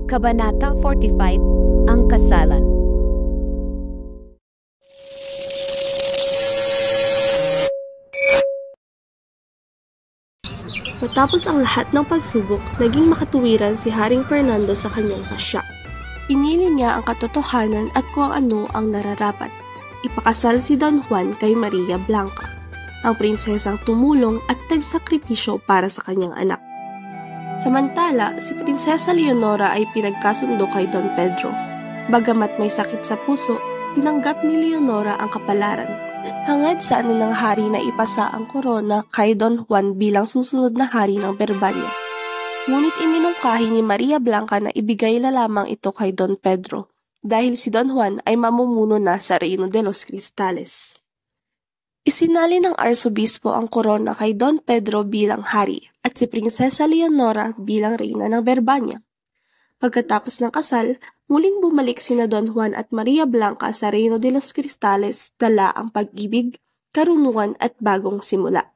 Kabanata 45, Ang Kasalan. Matapos ang lahat ng pagsubok, naging makatuwiran si Haring Fernando sa kanyang pasya. Pinili niya ang katotohanan at kung ano ang nararapat. Ipakasal si Don Juan kay Maria Blanca, ang prinsesang tumulong at nagsakripisyo para sa kanyang anak. Samantala, si Prinsesa Leonora ay pinagkasundo kay Don Pedro. Bagamat may sakit sa puso, tinanggap ni Leonora ang kapalaran. Hangad sa ng hari na ipasa ang korona kay Don Juan bilang susunod na hari ng Berbanya. Ngunit iminungkahi ni Maria Blanca na ibigay na lamang ito kay Don Pedro dahil si Don Juan ay mamumuno na sa Reino de los Cristales. Isinali ng arsobispo ang korona kay Don Pedro bilang hari at si Prinsesa Leonora bilang reyna ng Berbanya. Pagkatapos ng kasal, muling bumalik sina Don Juan at Maria Blanca sa Reino de los Cristales, dala ang pag-ibig, karunungan at bagong simula.